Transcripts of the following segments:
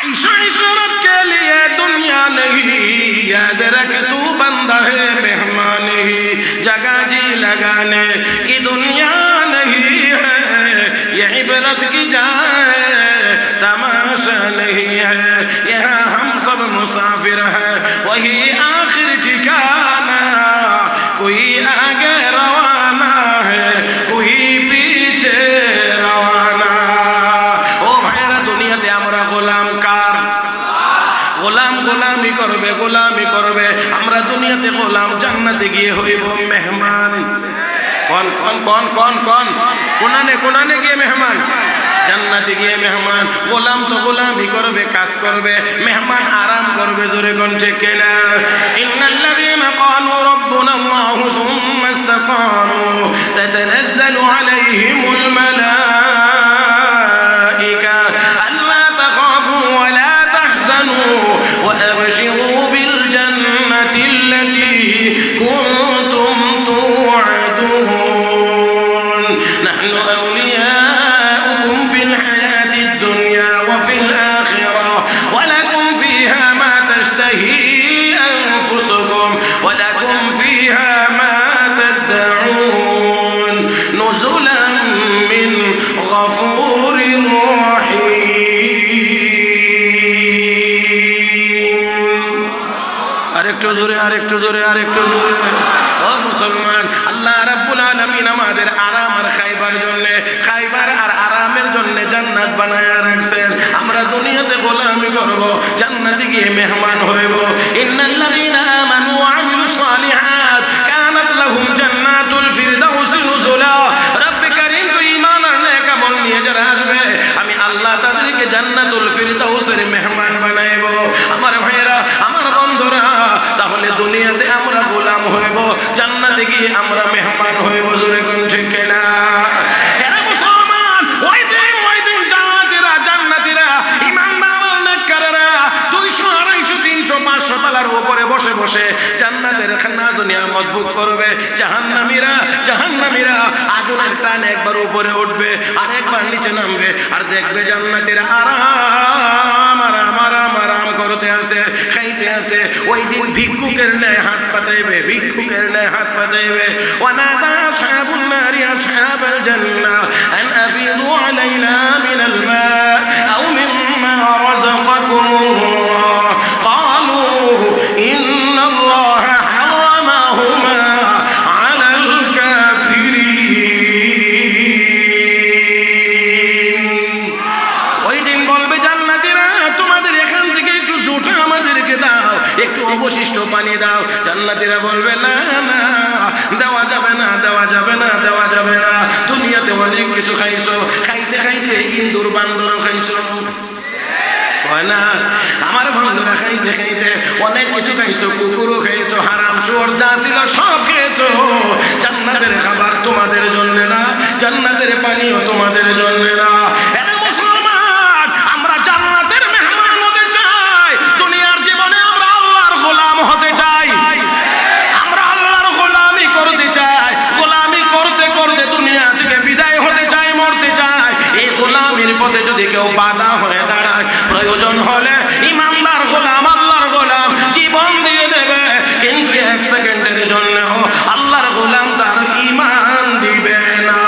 ISEER Ishrat के लिए दुनिया नहीं, याद रख तू बंदा है मेहमान ही, जगह जी लगाने की दुनिया नहीं है, ये इबरत की जाए तमाशा नहीं है, यहाँ हम सब मुसाफिर हैं, वही आखिर ठिकाना, कोई आगे रवाना है, कोई पीछे रवाना। ओ भाईरा दुनियाते আমরা গোলাম কার? গোলাম গোলামি করবে, গোলামি করবে। আমরা দুনিয়াতে গোলাম, জান্নাতে গিয়ে হইব মেহমান। কোন কোন কোন কোন কোন কোনানে কোনানে গিয়ে মেহমান, জান্নাতে গিয়ে মেহমান। গোলাম তো গোলামি করবে, কাজ করবে, মেহমান আরাম করবে। জোরে কোন ঠিক কিনা? ইন্নাল্লাযীনা ক্বালু রাব্বুনা আল্লাহু সুম্মা ইসতাকামু তাতানাজ্জালু আলাইহিমুল মালায়েকা আল্লা তাখাফু ওয়া লা তাহজানু ওয়া আবশিরু বিল জান্নাতিল্লাতী কুনতুম তুআদুন নাহনু আউলিয়াউকুম ফিল হায়াতিদ দুনিয়া ওয়া ফিল আখিরাহ ওয়া লাকুম ফিহা মা তাশতাহি আনফুসুকুম ওয়া লাকুম ফিহা মা তাদউন নুজুলান মিন গফুরির রহিম। আরেকটু জোরে, আরেকটু জোরে, আরেকটু জোরে। ও মুসলমান, আল্লাহ রাব্বুল আলামিন আমাদের আরাম আর খাইবার জন্য, খাইবার আর আরামের জন্য জান্নাত বানায়া রাখছেন। আমরা দুনিয়াতে গোলামি করব, জান্নাতে গিয়ে মেহমান হইব। ইন্নাল্লাযীনা আমানু ওয়া আমিলুস সালিহাত কানাত লাহুম জান্নাতুল ফিরদাউসি নুজুলা। রব্বে কারীম তো ঈমান আর নেক আমল নিয়ে যারা আসবে, আমি আল্লাহ তাদেরকে জান্নাতুল ফিরদাউসের মেহমান বানাইব। আমার ভাইয়েরা, আমার বন্ধুরা, তাহলে দুনিয়াতে আমরা গোলাম হইব, জান্নাতে গিয়ে আমরা মেহমান হইব। জোরে কোন ঠিক কিনা? এরা মুসলমান, ওই দিন জান্নাতীরা, জান্নাতীরা, ঈমানদার নেককাররা 200 250 300 500 তলার উপরে বসে বসে জান্নাতের নাজ নিয়ামত ভোগ করবে। জাহান্নামীরা, জাহান্নামীরা আগুনের টান একবার উপরে উঠবে আর একবার নিচে নামবে, আর দেখবে জান্নাতীরা আরাম আরাম আরাম আরাম করতে আছে, খাইতে আছে। ওই দিন ভিক্ষুকের ন্যায় হাত পাতাইবে, ভিক্ষুকের ন্যায় হাত পাতাইবে। ওয়ানাদা আসহাবুন নারি আসহাবাল জান্নাহ আন আফিদু আলাইনা মিনাল মা আও মিম্মা রাযাকাকুমুল্লাহ ক্বালু ইন্নাল্লাহা হারামাহুমা আলাল কাফিরিন। ওই দিন বলবে জান্নাতীরা, তোমাদের এখান থেকে একটু জুটা আমাদেরকে দাও, একটু অবশিষ্ট পানি দাও। জান্নাতীরা বলবে না না, দেওয়া যাবে না, দেওয়া যাবে না, দেওয়া যাবে না। দুনিয়াতে অনেক কিছু খাইছো, খাইতে খাইতে ইন্দুর বান্দরও খাইছো, কয় না? আমার বন্ধুরা খাইতে খাইতে অনেক কিছু খাইছো, কুকুরও খাইছো, হারাম শুয়োর যা ছিল সব খেয়েছো। জান্নাতের খাবার তোমাদের জন্য না, জান্নাতের পানিও তোমাদের জন্য না। এরা মুসলমান, আমরা জান্নাতের মেহমান হতে চাই, দুনিয়ার জীবনে আমরা আল্লাহর গোলাম হতে চাই, আমরা আল্লাহর গোলামি করতে চাই। গোলামি করতে করতে দুনিয়া থেকে বিদায় হতে চাই, মরতে চাই। এই গোলামির পথে যদি কেউ বাধা হয়ে দাঁড়ায়, প্রয়োজন হলে ইমানদার গোলাম, আল্লাহর গোলাম জীবন দিয়ে দেবে, কিন্তু 1 সেকেন্ডের জন্য আল্লাহর গোলাম তার ঈমান দিবে না।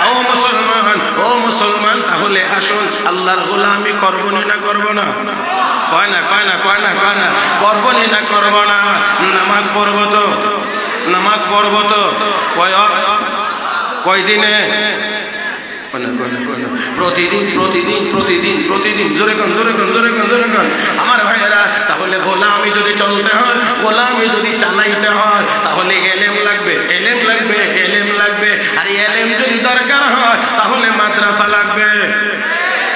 ও মুসলমান, ও মুসলমান, তাহলে আসুন আল্লাহর গোলামি করব না, করব না? কয় না, কয় না, কয় না, কয় না, করব না, করব না? নামাজ পড়ব তো, নামাজ পড়ব তো। কয় দিনে? প্রতিদিন প্রতিদিন প্রতিদিন প্রতিদিন। জোরে কন, জোরে কন, জোরে কন, জোরে কন। আমার ভাইয়েরা, তাহলে গোলামি যদি চলতে হয়, গোলামি যদি চালাইতে হয়, তাহলে এলেম লাগবে, এলেম লাগবে, এলেম লাগবে। আর এলেম যদি দরকার হয়, তাহলে মাদ্রাসা লাগবে।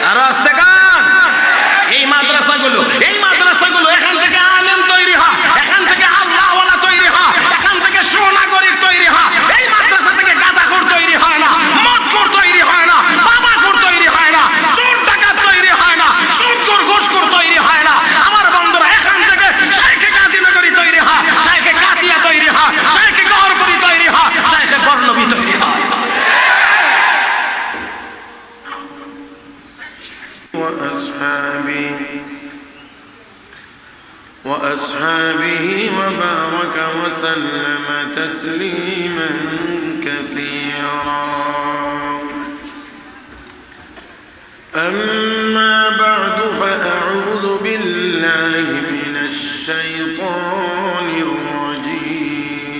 আর আস্তে কান, এই মাদ্রাসাগুলো, এই মাদ্রাসাগুলো, এখান থেকে আলেম তৈরি হয়, এখান থেকে আল্লাহওয়ালা তৈরি হয়, এখান থেকে সুনাগরিক তৈরি হয়। এই মাদ্রাসা থেকে গাঁজাখোর তৈরি হয় না, মদখোর তৈরি হয় না, বাবাখোর তৈরি হয় না, চোর ডাকাত তৈরি হয় না, সুদখোর ঘুষখোর তৈরি হয় না। আমার বন্ধুরা, এখান থেকে শাইখে গাজীনগরী তৈরি হয়, শাইখে কাতিয়া তৈরি হয়, শাইখে গহরপুরি তৈরি হয়, শাইখে বর্ণবী তৈরি হয়। وأصحابه وبارك وسلم تسليما كثيرا. أما بعد فأعوذ بالله من الشيطان الرجيم.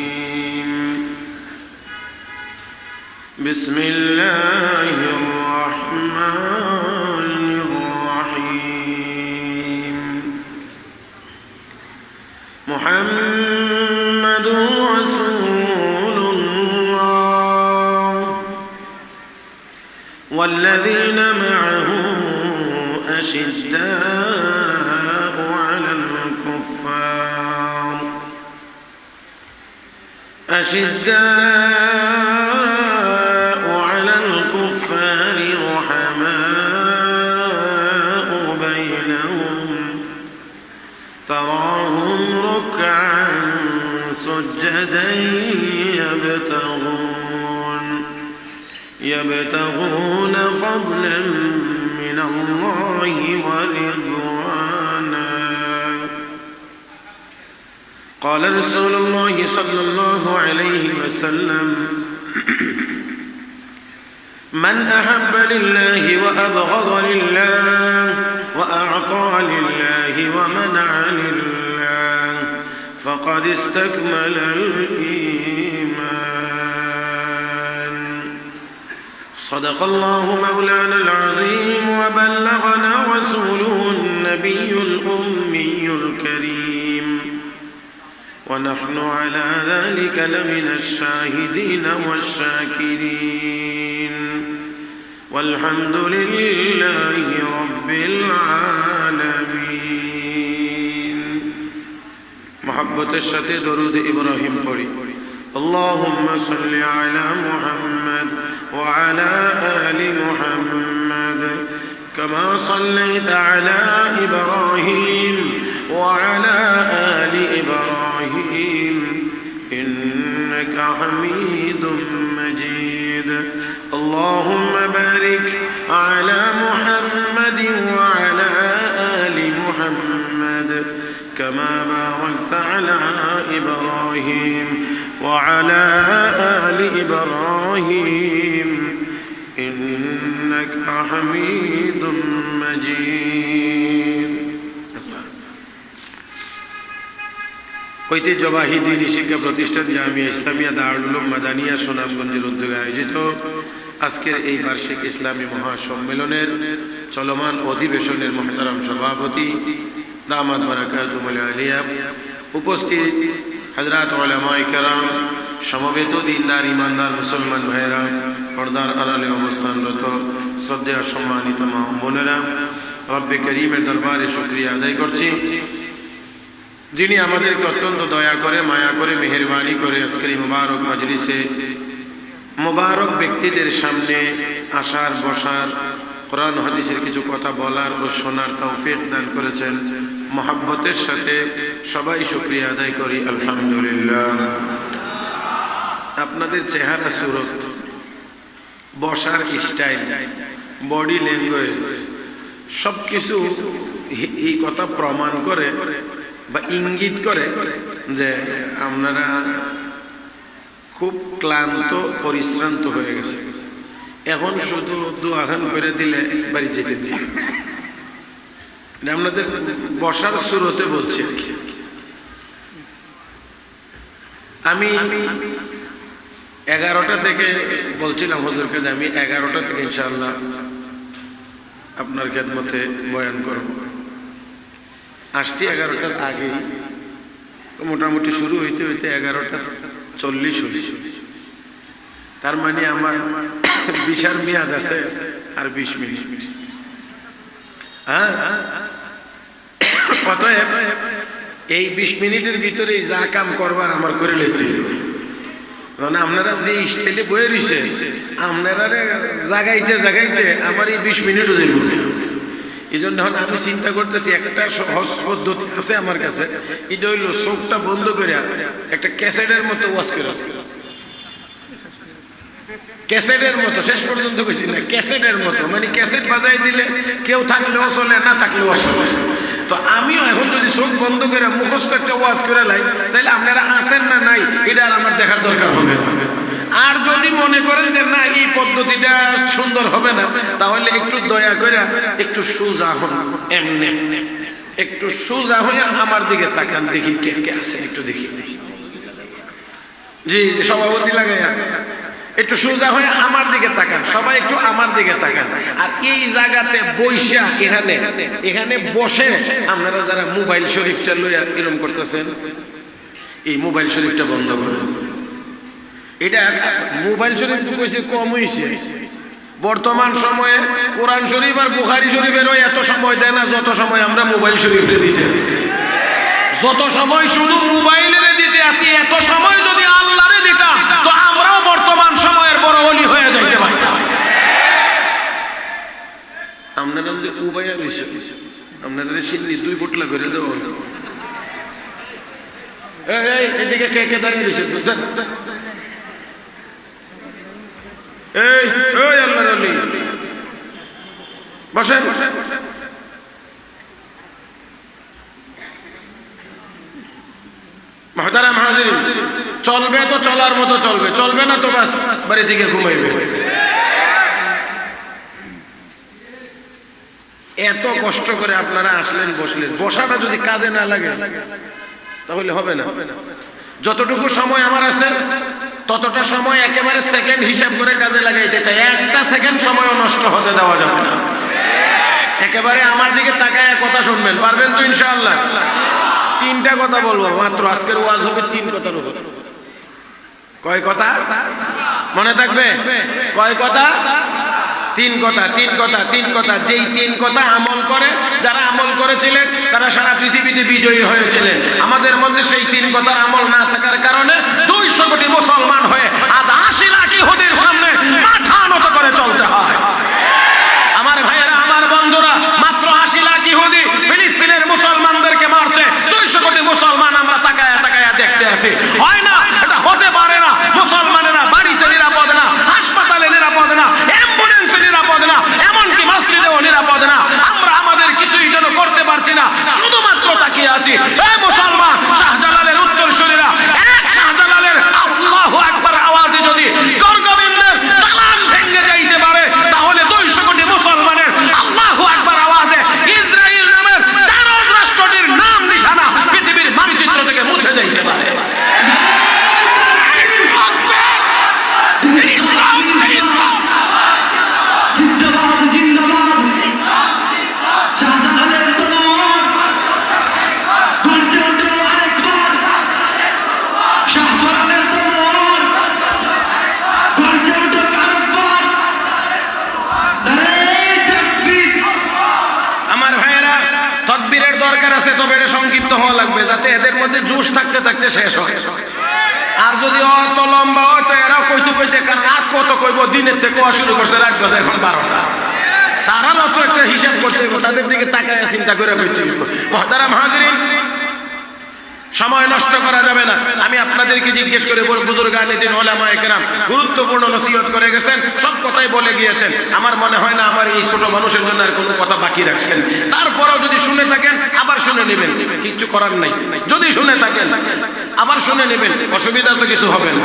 بسم الله الرحمن الرحيم. محمد رسول الله والذين معه أشداء على الكفار رحماء بينهم تراهم ركعا سجدا يبتغون فضلا من الله ورضوانا. قال رسول الله صلى الله عليه وسلم: من أحب لله وأبغض لله وأعطى لله ومنع لله فقد استكمل الإيمان. صدق الله مولانا العظيم وبلغنا رسوله النبي الأمي الكريم ونحن على ذلك لمن الشاهدين والشاكرين والحمد لله رب العالمين. محبة الشتي درود إبراهيم قري. اللهم صل على محمد وعلى آل محمد كما صليت على إبراهيم وعلى آل إبراهيم إنك حميد مجيد. اللهم بارك على محمد وعلى آل محمد كما باركت على إبراهيم وعلى آل إبراهيم إنك حميد مجيد. ঐতিহ্যবাহী দ্বীনি শিক্ষা প্রতিষ্ঠান জামিয়া ইসলামিয়া দারুল উলুম মাদানিয়া সুনামগঞ্জের উদ্যোগে আয়োজিত আজকের এই বার্ষিক ইসলামী মহাসম্মেলনের চলমান অধিবেশনের মুহতারাম সভাপতি দামাত বারাকাতুহুল আলিয়া, উপস্থিত হযরত উলামায়ে কেরাম, সমবেত দিনদার ইমানদার মুসলমান ভাইয়েরা, পর্দার আড়ালে অবস্থানরত শ্রদ্ধেয় সম্মানিত মা বোনেরা, রব্বে করিমের দরবারে শুকরিয়া আদায় করছি যিনি আমাদেরকে অত্যন্ত দয়া করে, মায়া করে, মেহেরবানি করে আজকের এই মুবারক মজলিসে মুবারক ব্যক্তিদের সামনে আসার, বসার, কোরআন হাদিসের কিছু কথা বলার ও শোনার তৌফিক দান করেছেন। মহব্বতের সাথে সবাই শুকরিয়া আদায় করি আলহামদুলিল্লাহ। আপনাদের চেহারা, সুরত, বসার স্টাইল, বডি ল্যাঙ্গুয়েজ সব কিছু এই কথা প্রমাণ করে বা ইঙ্গিত করে যে আপনারা খুব ক্লান্ত, পরিশ্রান্ত হয়ে গেছে। এখন শুধু দোয়াখান করে দিলে বাড়ি যেতে দিই। আপনাদের বসার সুরতে বলছি। আমি 11টা থেকে বলছিলাম হুজুরকে যে আমি 11টা থেকে ইনশাআল্লাহ আপনার খেদমতে বয়ান করব। আসছি 11টার আগে, মোটামুটি শুরু হইতে হইতে 11:40 হয়েছে। তার মানে আমার বিশার মেয়াদ আছে আর 20 মিনিট। হ্যাঁ, অতএব এই 20 মিনিটের ভিতরে যা কাম করবার আমার করে লেছি। কারণ আপনারা যে স্টাইলে বয়ে রয়েছে, আপনারা জাগাইতে জাগাইতে আমার এই 20 মিনিটও যাইব। এই জন্য এখন আমি চিন্তা করতেছি একটা সহজ পদ্ধতি আছে আমার কাছে, এটা হইল চোখটা বন্ধ করে একটা ক্যাসেটের মতো ওয়াজ করে ক্যাসেটের মতো, শেষ পর্যন্ত কইছি না, ক্যাসেটের মতো, মানে ক্যাসেট বাজাই দিলে কেউ থাকলেও চলে, না থাকলেও চলে। তো আমিও এখন যদি চোখ বন্ধ করে মুখস্থ একটা ওয়াজ করে লাই, তাহলে আপনারা আছেন না নাই এটা আর আমার দেখার দরকার হবে না। আর যদি মনে করেন যে না এই পদ্ধতিটা সুন্দর হবে না, তাহলে একটু দয়া করে একটু সোজা হন, এমনি একটু সোজা হয়ে আমার দিকে তাকান, দেখি কে কে আছে, একটু দেখি। জি সভাপতি লাগাইয়া একটু সোজা হয়ে আমার দিকে তাকান, সবাই একটু আমার দিকে তাকান। আর এই জায়গাতে বইসা এখানে বসে আপনারা যারা মোবাইল শরীফটা লইয়া এরকম করতেছেন, এই মোবাইল শরীফটা বন্ধ করুন। এটা মোবাইল শরীফ কইছে কম হয়েছে, বর্তমান সময়ে কোরআন শরীফ আর বুখারী শরীফেরও এত সময় দেয় না যত সময় আমরা মোবাইল শরীফে দিতে আছি। যত সময় শুধু মোবাইলের দিতে আসি, এত সময় যদি আল্লাহরে দিতাম তো আমরাও বর্তমান সময়ের বড় ওলি হয়ে যাইতে পারতাম। আপনারা যে উবাইয়া রইছে, আপনারা সিন্নি 2 ফুটলা করে দেব। এই এদিকে কে কে দাঁড়িয়ে রইছে? এই ওই আল্লাহর ওলি বসেন। মুহতারাম হাজিরিন, চলবে তো চলার মতো চলবে, চলবে না তো বাস বাড়ি থেকে ঘুমাইবে। এত কষ্ট করে আপনারা আসলেন, বসলেন, বসাটা যদি কাজে না লাগে তাহলে হবে না। যতটুকু সময় আমার আছে ততটা সময় একেবারে সেকেন্ড হিসাব করে কাজে লাগাইতে চাই, একটা সেকেন্ড সময়ও নষ্ট হতে দেওয়া যাবে না। একেবারে আমার দিকে তাকায় কথা শুনবেন, পারবেন তো ইনশাআল্লাহ? 3টা কথা বলবো মাত্র, আজকের ওয়াজ হবে 3 কথার উপর। কয় কথা মনে থাকবে? কয় কথা? 3 কথা, 3 কথা, 3 কথা। যেই 3 কথা আমল করে, যারা আমল করেছিলেন তারা সারা পৃথিবীতে বিজয়ী হয়েছিলেন। আমাদের মধ্যে সেই 3 কথার আমল না থাকার কারণে 200 কোটি মুসলমান হয়ে আজ 80 লাখ ইহুদির সামনে মাথা নত করে চলতে হয়। আমার ভাইয়েরা, আমার বন্ধুরা, মাত্র 80 লাখ ইহুদি ফিলিস্তিনের মুসলমানদেরকে মারছে, 200 কোটি মুসলমান আমরা তাকায়া তাকায়া দেখতে আছি। হয় না, এটা হতে পারে না। মুসলমানেরা বাড়িতে নিরাপদ না, হাসপাতালে নিরাপদ না, অ্যাম্বুলেন্সে নিরাপদ না, এমনকি মসজিদেও নিরাপদ না। আমরা আমাদের কিছুই যেন করতে পারছি না, শুধুমাত্র তাকিয়ে আছি। এই মুসলমান শাহজালালের উত্তরসূরিরা, এক শাহজালালের আল্লাহু আকবার আওয়াজে যদি গর্গবিন্দের দালান ভেঙে যাইতে পারে, তাহলে 200 কোটি মুসলমানের আল্লাহু আকবার আওয়াজে ইসরায়েল নামের জারজ রাষ্ট্রটির নাম নিশানা পৃথিবীর মানচিত্র থেকে মুছে যাইতে পারে। তবে এটা সংক্ষিপ্ত হওয়া লাগবে, যাতে এদের মধ্যে জোশ থাকতে থাকতে শেষ হয়। আর যদি অত লম্বা হয় তো এরাও কইতে কইতে, কারণ রাত কত কইব, দিনের থেকে শুরু করছে, রাত বাজে এখন 12টা। তারার অত একটা হিসাব করতে হইব, তাদের দিকে তাকায় চিন্তা করে কইতে হইব। মুহতারাম হাজিরিন, সময় নষ্ট করা যাবে না। আমি আপনাদেরকে জিজ্ঞেস করে বুজুর্গানে দিন উলামায়ে কেরাম গুরুত্বপূর্ণ নসিহত করে গেছেন, সব কথাই বলে গিয়েছেন। আমার মনে হয় না আমার এই ছোট মানুষের জন্য আর কোনো কথা বাকি রাখছেন। তারপরেও যদি শুনে থাকেন আবার শুনে নেবেন, কিচ্ছু করার নাই। যদি শুনে থাকেন আবার শুনে নেবেন, অসুবিধা তো কিছু হবে না।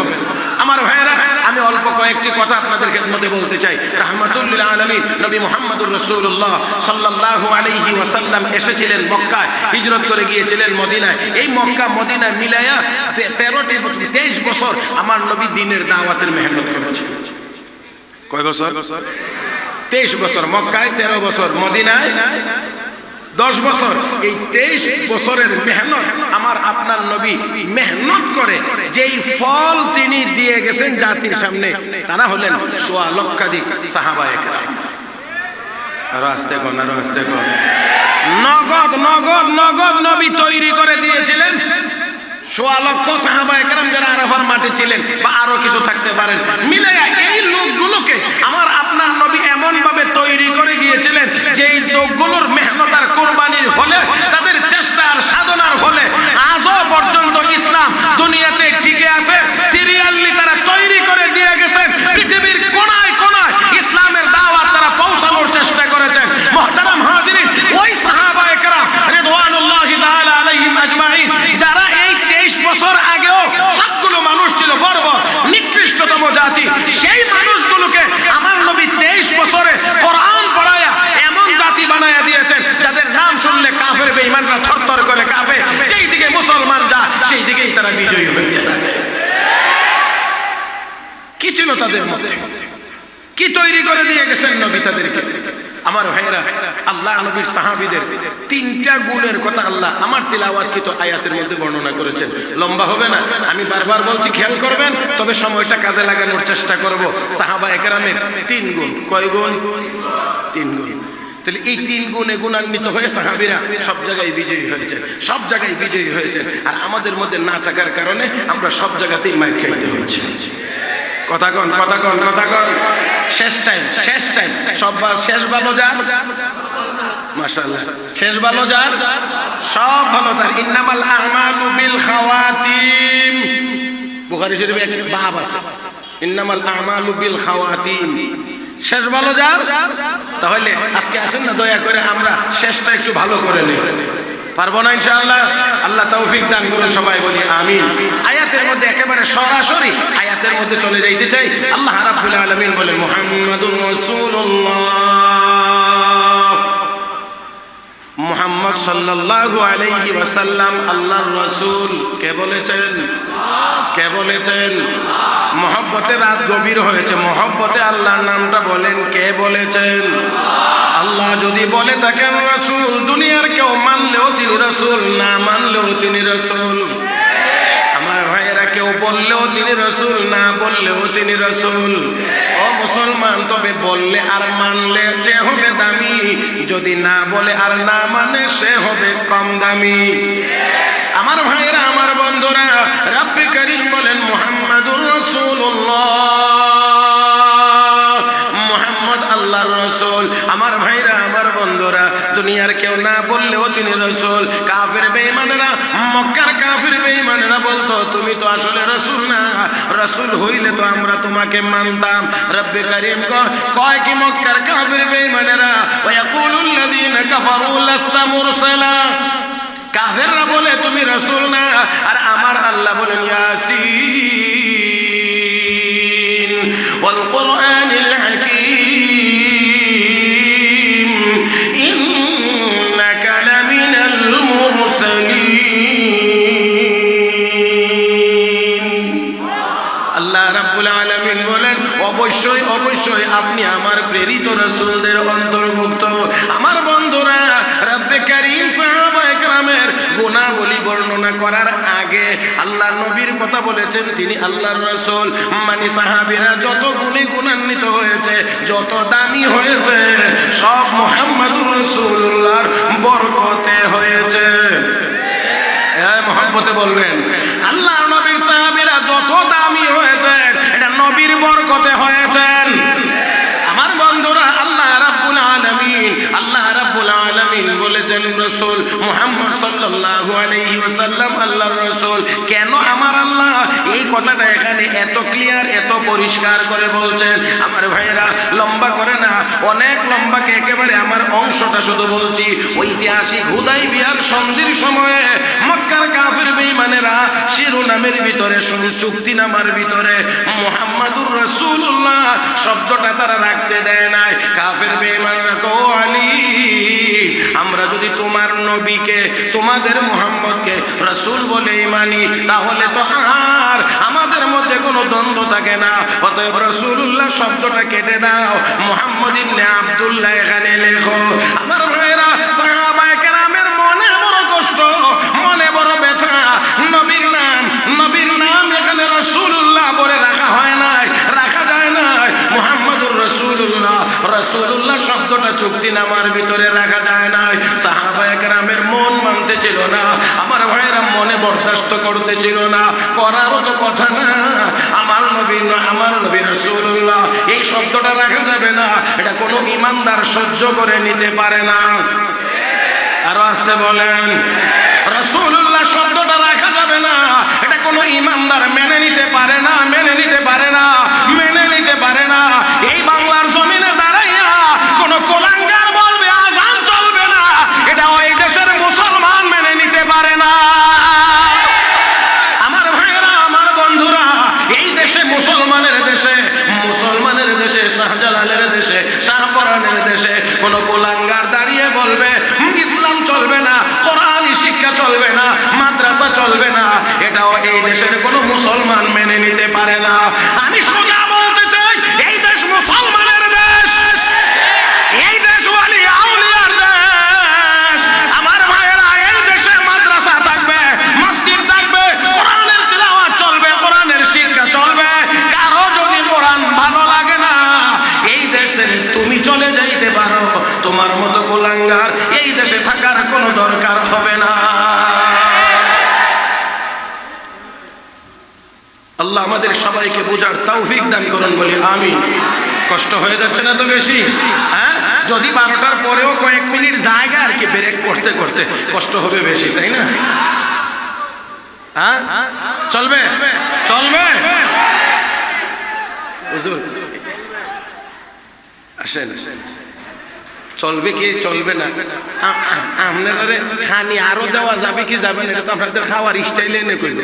আমার ভাইয়েরা, আমি অল্প কয়েকটি কথা আপনাদের খেদমতে বলতে চাই। রাহমাতুল লিল আলামিন নবী মুহাম্মদুর রাসূলুল্লাহ সাল্লাল্লাহু আলাইহি ওয়াসাল্লাম এসেছিলেন মক্কায়, হিজরত করে গিয়েছিলেন মদিনায়। এই মক্কা মদিনা মিলায়া 23 বছর আমার নবী দ্বীনের দাওয়াতের মেহনত করেছেন। কয় বছর? 23 বছর। মক্কায় 13 বছর, মদিনায় 10 বছর। এই 23 বছরের মেহনত আমার আপনার নবী মেহনত করে যেই ফল তিনি দিয়ে গেছেন জাতির সামনে, তারা হলেন 1.25 লক্ষাধিক সাহাবায়ে কেরাম। আরো আস্তে কোন, আরো আস্তে কোন। নগদ নগদ নগদ নবী তৈরি করে দিয়েছিলেন 1.25 লক্ষ সাহাবায়ে কেরাম, যারা আরাফার মাঠে ছিলেন বা আরো কিছু থাকতে পারেন। মিলাইয়া এই লোকগুলোকে আমার আপনার নবী এমন ভাবে তৈরি করে গিয়েছিলেন যে এই লোকগুলোর মেহনত আর কোরবানির ফলে, তাদের চেষ্টা আর সাধনার ফলে আজও পর্যন্ত ইসলাম দুনিয়াতে টিকে আছে। সিরিয়ালি তারা তৈরি করে দিয়ে গেছেন। পৃথিবীর বেঈমানরা থরথর করে কাঁপে, যেই দিকে মুসলমান যায় সেই দিকেই তারা বিজয়ী হইতে থাকে। কি ছিল তাদের মধ্যে? কি তৈরি করে দিয়ে গেছেন নবী তাদেরকে? আমার ভাইরা, আল্লাহ নবীর সাহাবীদের তিনটা গুণের কথা আল্লাহ আমার তিলাওয়াতকৃত আয়াতের মধ্যে বর্ণনা করেছেন। লম্বা হবে না, আমি বারবার বলছি, খেয়াল করবেন, তবে সময়টা কাজে লাগানোর চেষ্টা করব। সাহাবায়ে কেরামের তিন গুণ। কয় গুণ? তিন গুণ। তাহলে এই তিন গুণে গুণান্বিত হয়ে সাহাবীরা সব জায়গায় বিজয়ী হয়েছেন, সব জায়গায় বিজয়ী হয়েছেন। আর আমাদের মধ্যে না থাকার কারণে আমরা সব জায়গাতেই মার খাইতে হচ্ছে। কথা কন, কথা কন, কথা কন। শেষ টাইম, শেষ টাইম। সববার শেষ ভালো যার, মাশাআল্লাহ, শেষ ভালো যার সব ভালো তার। ইন্নামাল আমালু বিল খাওয়াতিম। বুখারী শরীফে এক বাব আছে, ইন্নামাল আমালু বিল খাওয়াতিম। শেষ ভালো যার। তাহলে আজকে আসেন না, দয়া করে আমরা শেষটা একটু ভালো করে নেই। পারবো না ইনশাআল্লাহ? আল্লাহ তৌফিক দান করুন, সবাই বলি আমিন। আয়াতের মধ্যে একেবারে সরাসরি আয়াতের মধ্যে চলে যাইতে চাই। আল্লাহ রাব্বুল আলামিন বলেন, মুহাম্মাদুর রাসূলুল্লাহ, মুহাম্মদ সাল্লাল্লাহু আলাইহি ওয়াসাল্লাম আল্লাহর রাসূল। কে বলেছেন? কে বলেছেন? মহব্বতে রাত গভীর হয়েছে, মহব্বতে আল্লাহর নামটা বলেন, কে বলেছেন? আল্লাহ যদি বলে থাকেন রাসূল, দুনিয়ার কেউ মানলেও তিনি রাসূল, না মানলেও তিনি রাসূল। আমার ভাইয়েরা, কেউ বললেও তিনি রাসূল, না বললেও তিনি রাসূল। ও মুসলমান, তবে বললে আর মানলে যে হবে দামি, যদি না বলে আর না মানে সে হবে কম দামি। আমার ভাইয়েরা, আমার বন্ধুরা, রাব্বে কারীম বলেন মুহাম্মাদুর রাসূলুল্লাহ, মুহাম্মদ আল্লাহর রাসূল। আমার ভাইরা, আমার বন্ধুরা, দুনিয়ার কেউ না বললেও তিনি রাসূল। কাফের বেঈমানেরা, মক্কার কাফের বেঈমানেরা বলতো, তুমি তো আসলে রাসূল না, রাসূল হইলে তো আমরা তোমাকে মানতাম। রব্বে কারীম কয় কি মক্কার কাফের বেঈমানেরা, ওয়া ইয়াকুলুল লাযীনা কাফারু লাস্তা মুরসালা, কাফেররা বলে তুমি রাসূল না, আর আমার আল্লাহ বলেন ইয়াসিন ওয়াল কুরআনিল হাকীম ইন্নাকা লামিনাল মুরসালিন। আল্লাহ রাব্বুল আলামিন বলেন, অবশ্যই অবশ্যই আপনি আমার প্রেরিত রাসূলদের অন্তর্ভুক্ত। আমার বন্ধুরা, রব্বে কারীম সাহাবায়ে কেরামের গুণাবলী বর্ণনা করার আগে আল্লাহ নবীর কথা বলেছেন, তিনি আল্লাহর রাসূল। মানে সাহাবীরা যত গুণে গুণান্বিত হয়েছে, যত দামি হয়েছে, সব মুহাম্মাদুর রাসূলুল্লাহর বরকতে হয়েছে। এই মহব্বতে বলবেন, আল্লাহর নবীর সাহাবীরা যত দামি হয়েছেন, এটা নবীর বরকতে হয়েছেন। আমার বন্ধুরা, আল্লাহ রাব্বুল আলামিন, আল্লাহ রাব্বুল আলামিন বলেছেন রাসূল মুহাম্মদ সাল্লাল্লাহু আলাইহি ওয়াসাল্লাম আল্লাহর রাসূল। কেন আমার আল্লাহ এই কথাটা এখানে এত ক্লিয়ার, এত পরিষ্কার করে বলছেন? আমার ভাইয়েরা, লম্বা করে না, অনেক লম্বাকে একেবারে আমার অংশটা শুধু বলছি। ঐতিহাসিক হুদাইবিয়ার সন্ধির সময়ে মক্কার কাফির বেঈমানেরা শিরোনামের ভিতরে, চুক্তিনামার ভিতরে মুহাম্মাদুর রাসূলুল্লাহ শব্দটা তারা রাখতে দেয় নাই। কাফির বেঈমানরা কও, আলী, আমরা যদি তোমার নবীকে, তোমাদের মুহাম্মদকে রাসূল বলে মানি, তাহলে তো আর আমাদের মধ্যে কোনো দ্বন্দ্ব থাকে না। অতএব রাসূলুল্লাহ শব্দটা কেটে দাও, মুহাম্মদ ইবনে আব্দুল্লাহ এখানে লেখো। আমার ভাইরা, সাহাবায়ে কেরামের মনে বড় কষ্ট, মনে বড় ব্যথা। নবীর নাম, নবীর নাম এখানে রাসূলুল্লাহ বলে রাখা হয় নাই, রাখা যায় নাই। মুহাম্মদুর রাসূলুল্লাহ, রাসূলুল্লাহ শব্দটা চুক্তিনামার ভিতরে রাখা যায় নাই। সাহাবায়ে কেরামের মন মানতে ছিল না, আমার ভাইয়েরা মনে বরদাস্ত করতে ছিল না, করারও তো কথা না। আমার নবী, আমার নবী রাসূলুল্লাহ, এই শব্দটা রাখা যাবে না, এটা কোনো ইমানদার সহ্য করে নিতে পারে না। আরো আসতে বলেন, রাসূলুল্লাহ শব্দটা রাখা যাবে না, এটা কোনো ইমানদার মেনে নিতে পারে না, মেনে নিতে পারে না, মেনে নিতে পারে না। এই বাংলার জমিনে দাঁড়াইয়া কোন কোলাঙ্গার বলবে আযান চলবে না, এটা ওই দেশের মুসলমান মেনে নিতে পারে না। আমার ভাইয়েরা, আমার বন্ধুরা, এই দেশে মুসলমানের দেশে, মুসলমানের দেশে, শাহজালালের দেশে, শাহপরানের দেশে কোন কোলাঙ্গার দাঁড়িয়ে বলবে ইসলাম চলবে না, কোরআনী শিক্ষা চলবে না, মাদ্রাসা চলবে না, এটাও এই দেশের কোনো মুসলমান মেনে নিতে পারে না। আমি সোজা বলতে চাই, এই দেশ মুসলমানের দেশ, এই দেশ ওয়ালি আউলিয়ার দেশ। আমার ভাইয়েরা, এই দেশে মাদ্রাসা থাকবে, মসজিদ থাকবে, কোরআনের তিলাওয়াত চলবে, কোরআনের শিক্ষা চলবে। কারো যদি কোরআন ভালো লাগে না, এই দেশে তুমি চলে যাইতে পারো, তোমার মতো কুলাঙ্গার এই দেশে থাকার কোনো দরকার হবে না। আল্লাহ আমাদের সবাইকে বোঝার তৌফিক দান করুন, বলি আমিন। কষ্ট হয়ে যাচ্ছে না তো বেশি? হ্যাঁ, যদি 12টার পরেও কয়েক মিনিট জায়গা আর কি ব্রেক করতে করতে কষ্ট হবে বেশি, তাই না? হ্যাঁ, চলবে চলবে। হুজুর আসেন, চলবে কি চলবে না আপনাদের খানি আরো দেওয়া যাবে কি যাবে না, এটা তো আপনাদের খাওয়ার স্টাইলে এনে কইল,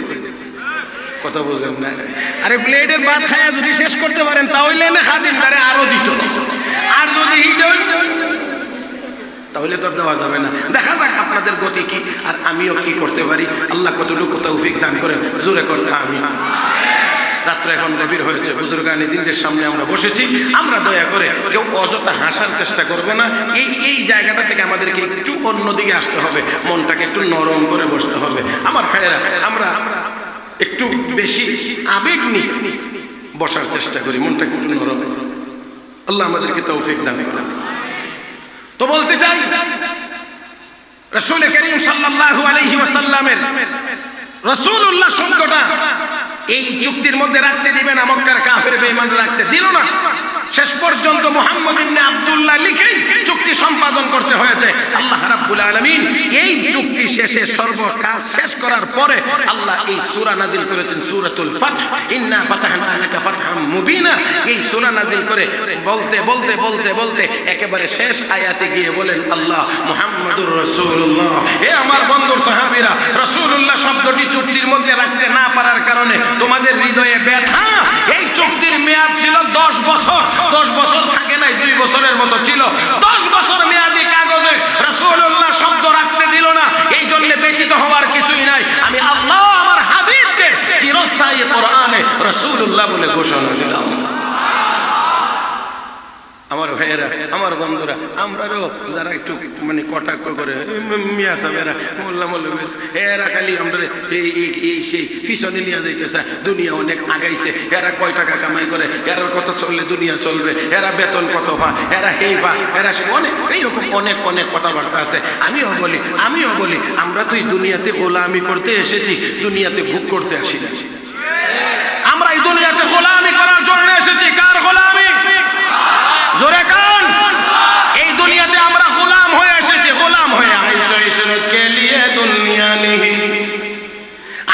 কথা বুঝেন না? আরে প্লেটের ভাত খায়া যদি শেষ করতে পারেন তাহলে এনে খাদিম তারে আরো দিত, আর যদি তাহলে তো দেওয়া যাবে না। দেখা যাক আপনাদের গতি কি আর আমিও কি করতে পারি, আল্লাহ কতটুকু তৌফিক দান করেন, জোরে করেন আমিন। রাত্র এখন গভীর হয়েছে, বুজুর্গানি দিনদের সামনে আমরা বসেছি, আমরা দয়া করে কেউ অযথা হাসার চেষ্টা করবো না। এই জায়গাটা থেকে আমাদেরকে একটু অন্যদিকে আসতে হবে, মনটাকে একটু নরম করে বসতে হবে। আমার ভাইয়েরা, আমরা একটু বেশি আবেগ নিয়ে বসার চেষ্টা করি, মনটাকে একটু নরম। আল্লাহ আমাদেরকে তৌফিক দান করেন। তো বলতে চাই, রাসূল করিম সাল্লাল্লাহু আলাইহি ওয়াসাল্লামের রাসূলুল্লাহ শব্দটা এই চুক্তির মধ্যে রাখতে দিবে না, মক্কার কাফের বেঈমান রাখতে দিল না। শেষ পর্যন্ত মুহাম্মদ ইবনে আব্দুল্লাহ লিখেই চুক্তি সম্পাদন করতে হয়েছে। আল্লাহ রাব্বুল আলামিন এই চুক্তি শেষে সর্ব কাজ শেষ করার পরে আল্লাহ এই সূরা নাজিল করেছেন, সূরাতুল ফাতহ, ইন্না ফাতাহনা লাকা ফাতহাম মুবিনা। এই সূরা নাজিল করে বলতে বলতে বলতে বলতে একেবারে শেষ আয়াতে গিয়ে বলেন আল্লাহ, মুহাম্মাদুর রাসূলুল্লাহ। হে আমার বন্ধুর সাহাবীরা, রাসূলুল্লাহ শব্দটি চুক্তির মধ্যে রাখতে না পারার কারণে তোমাদের হৃদয়ে ব্যথা। এই চুক্তির মেয়াদ ছিল 10 বছর। 10 বছর থাকে নাই, 2 বছরের মতো ছিল। 10 বছর মেয়াদি কাগজে রাসূলুল্লাহ শব্দ রাখতে দিল না, এই জন্য ব্যতীত হওয়ার কিছুই নাই। আমি আল্লাহ আমার হাবিবকে চিরস্থায়ী কোরআনে রাসূলুল্লাহ বলে ঘোষণা দিলাম। আমার ভাইয়েরা, আমার বন্ধুরা, আমরাও যারা একটু মানে কটাক্ষ করে মিয়া সাহেবেরা, মোল্লা মৌলবী, এরা খালি আমরা এই সেই পিছনে নিয়ে যাইতেছে, দুনিয়া অনেক আগাইছে, এরা কয় টাকা কামাই করে, এরার কথা চললে দুনিয়া চলবে, এরা বেতন কত পায়, এরা হেই পায়, এরা সে অনেক এইরকম অনেক অনেক কথাবার্তা আছে। আমিও বলি আমরা তো এই দুনিয়াতে গোলামি করতে এসেছি, দুনিয়াতে ভোগ করতে আসি না। আমরা এই দুনিয়াতে গোলামি করার জন্য এসেছি। কার গোলামি? জোরে কান। এই দুনিয়াতে আমরা গোলাম হয়ে এসেছি, গোলাম হয়ে। আয়েশা ইশরত কে লিয়ে দুনিয়া নেহি,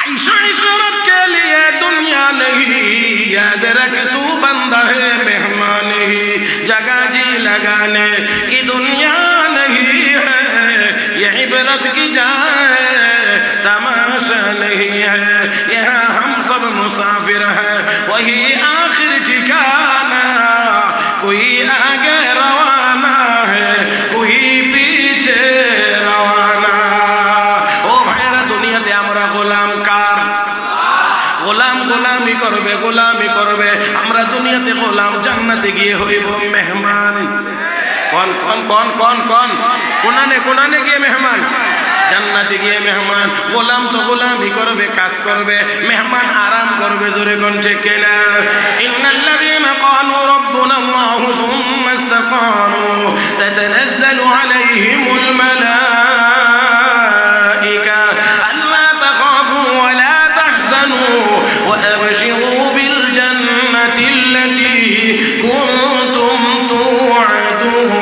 আয়েশা ইশরত কে লিয়ে দুনিয়া নেহি, याद रख तू बंदा है मेहमान ही, जगह जी लगाने की दुनिया नहीं है, ये इबरत की जाए तमाशा नहीं है, यहाँ हम सब मुसाफिर हैं, वही आखिर ठिकाना, कोई आगे रवाना है, कोई पीछे रवाना। ओ भाईरा, दुनियाते আমরা গোলাম কার? গোলামি করবে, গোলামি করবে। আমরা দুনিয়াতে গোলাম, জান্নাতে গিয়ে হইব মেহমান। কোন কোন কোন কোন কোন কোনানে গিয়ে মেহমান, জান্নাতে গিয়ে মেহমান। গোলাম তো গোলামি করবে, কাজ করবে, মেহমান আরাম করবে। জোরে কোন ঠিক কিনা? ইন্নাল্লাযীনা ক্বালু রাব্বুনা আল্লাহু সুম্মা ইসতাকামু তাতানাজ্জালু আলাইহিমুল মালায়েকা আল্লা তাখাফু ওয়া লা তাহজানু ওয়া আবশিরু বিল জান্নাতি আল্লাতী কুনতুম তুআদুন।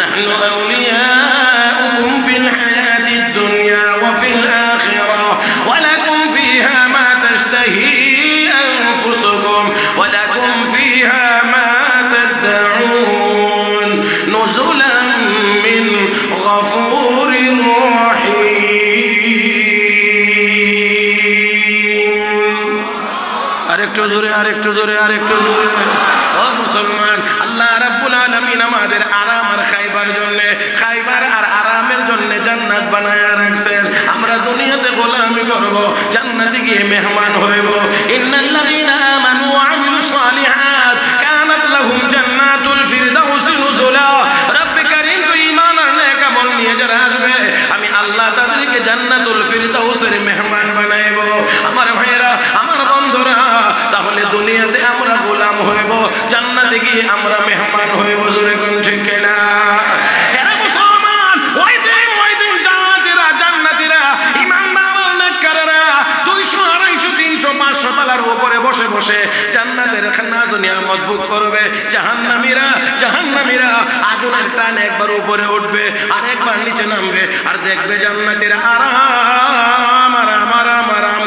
নাহনু আউলিয়াউকুম ফিল হায়াতিদ দুনিয়া ওয়া ফিল আখিরাহ ওয়া লাকুম ফিহা মা তাশতাহি আনফুসুকুম ওয়া লাকুম ফিহা মা তাদউন নুজুলান মিন গফুরির রহিম। আরেকটু জোরে, আরেকটু জোরে, আরেকটু জোরে। ও মুসলমান, আল্লাহ রাব্বুল আলামিন আমাদের আরাম আর খাইবার জন্য, খাইবার আর আরাম জান্নাত বানায়া রাখছেন। আমরা দুনিয়াতে গোলামি করব, জান্নাতে গিয়ে মেহমান হইব। ইন্নাল্লাযীনা আমানু ওয়া আমিলুস সালিহাত কানাত লাহুম জান্নাতুল ফিরদাউসি নুজুলা। রব্বে কারীম তো ঈমান আর নেক আমল নিয়ে যারা আসবে, আমি আল্লাহ তাদেরকে জান্নাতুল ফিরদাউসের মেহমান বানাইব। আমার ভাইয়েরা, আমার বন্ধুরা, তাহলে দুনিয়াতে আমরা গোলাম হইব, জান্নাতে গিয়ে আমরা মেহমান হইব। জোরে কোন ঠিক কিনা? এরা মুসলমান, ওই দিন জান্নাতীরা ঈমানদার নেককাররা 200 250 300 500 তলার উপরে বসে বসে জান্নাতের নাজ নিয়ামত ভোগ করবে। জাহান্নামীরা আগুনের টান একবার উপরে উঠবে আর একবার নিচে নামবে, আর দেখবে জান্নাতীরা আরাম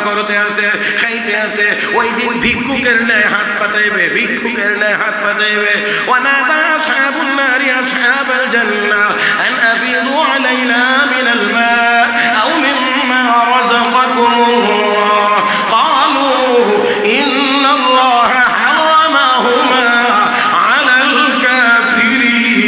করতে আছে, খাইতে আছে। ওই দিন ভিক্ষুকের ন্যায় হাত পাতাইবে। ওয়ানাদা আসহাবুন নারি আসহাবাল জান্নাহ আন আফিদু আলাইনা মিনাল মা আও মিম্মা রাযাকাকুমুল্লাহ ক্বালু ইন্নাল্লাহা হারামাহুমা আলাল কাফিরিন।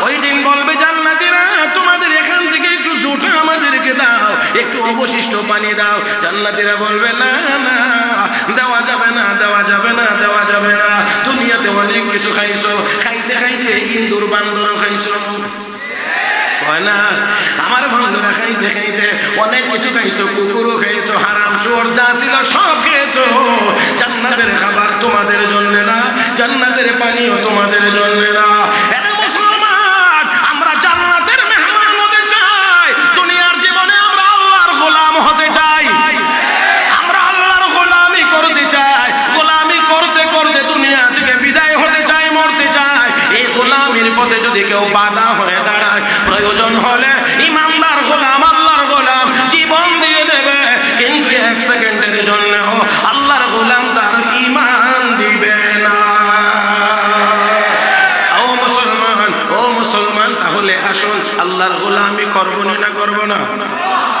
ওই দিন বলবে জান্নাতীরা, তোমাদের এখান থেকে একটু জুটা আমাদেরকে দাও, একটু অবশিষ্ট পানি দাও। জান্নাতীরা বলবে না, দেওয়া যাবে না। দুনিয়াতে অনেক কিছু খাইছো, খাইতে ইন্দুর বান্দর খাইছো, কয় না? আমার বন্ধুরা খাইতে অনেক কিছু খাইছো, কুকুরও খাইছো, হারাম শুয়োর যা ছিল সব খেয়েছো। জান্নাতের খাবার তোমাদের জন্য না, জান্নাতের পানিও তোমাদের জন্য না। এরা মুসলমান, আমরা জান্নাতের মেহমান হতে চাই। দুনিয়ার জীবনে আমরা আল্লাহর গোলাম হতে চাই, আমরা আল্লাহর গোলামি করতে চাই। গোলামি করতে করতে দুনিয়া থেকে বিদায় হতে চাই, মরতে চাই। এই গোলামির পথে যদি কেউ বাধা হয়ে দাঁড়ায়, প্রয়োজন হলে ইমানদার গোলাম, আল্লাহর গোলাম জীবন দিয়ে দেবে, কিন্তু 1 সেকেন্ডের জন্য আল্লাহর গোলাম তার ঈমান দিবে না। ও মুসলমান, তাহলে আসুন আল্লাহর গোলামি করব না করব না?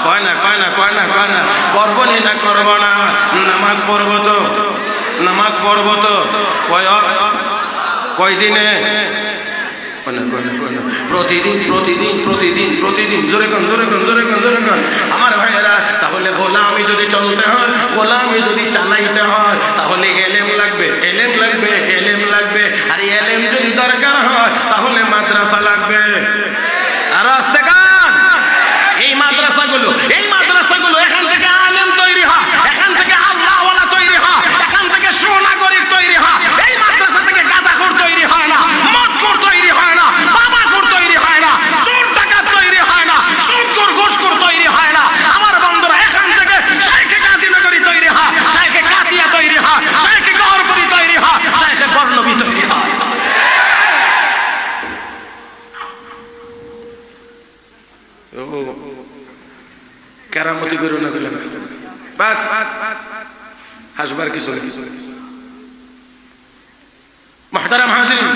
কয় না করব না করব না? নামাজ পড়ব তো কয় দিনে? প্রতিদিন। জোরে কন। আমার ভাইয়েরা, তাহলে গোলামি যদি চলতে হয়, গোলামি যদি চালাইতে হয়, তাহলে এলেম লাগবে। আর এলেম যদি দরকার হয়, তাহলে মাদ্রাসা লাগবে। আর রাস্তাঘাট, এই মাদ্রাসাগুলো এখান থেকে আলেম তৈরি হয়, এখান থেকে আল্লাহওয়ালা তৈরি হয়, এখান থেকে সুনাগরিক তৈরি হয়। এই মাদ্রাসা থেকে গাঁজাখোর তৈরি হয় না, মদখোর তৈরি হয় না, বাবাখোর তৈরি হয় না, চোর ডাকাত তৈরি হয় না, সুদখোর ঘুষখোর তৈরি হয় না। আমার বন্ধুরা, এখান থেকে শাইখে গাজীনগরী তৈরি হয়, শাইখে কাতিয়া তৈরি হয়, শাইখে গহরপুরি তৈরি হয়, শাইখে গর্নবী তৈরি হয়। কেরামতি করো না, বাস হাসবার কিছু। মুহতারাম হাজিরিন,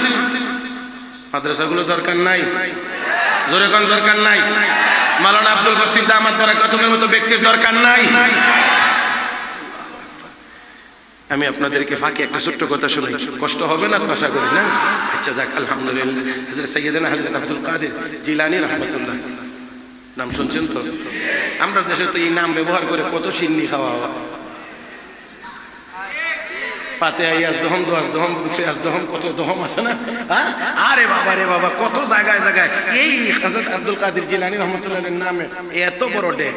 মাদ্রাসাগুলো দরকার নাই? জোরে কোন দরকার নাই? মাওলানা আব্দুল বাসির দামাত বারাকাতুহুর মতো ব্যক্তির দরকার নাই? আমি আপনাদেরকে ফাঁকে একটা ছোট্ট কথা শুনাই, কষ্ট হবে না তো আশা করি না? আচ্ছা যাক, আলহামদুলিল্লাহ। হযরত সাইয়েদনা হযরত আব্দুল কাদের জিলানী রাহমাতুল্লাহ, নাম শুনছেন তো? আমরা দেশে তো এই নাম ব্যবহার করে কত সিন্নি খাওয়া হয়। পাতে আইয়াজ দহম, দোয়াজ দহম, সেয়াজ দহম, কত দহম আছে না? আরে বাবা, কত জায়গায় এই হযরত আব্দুল কাদের জিলানী রাহমাতুল্লাহের নামে এত বড় ডেক।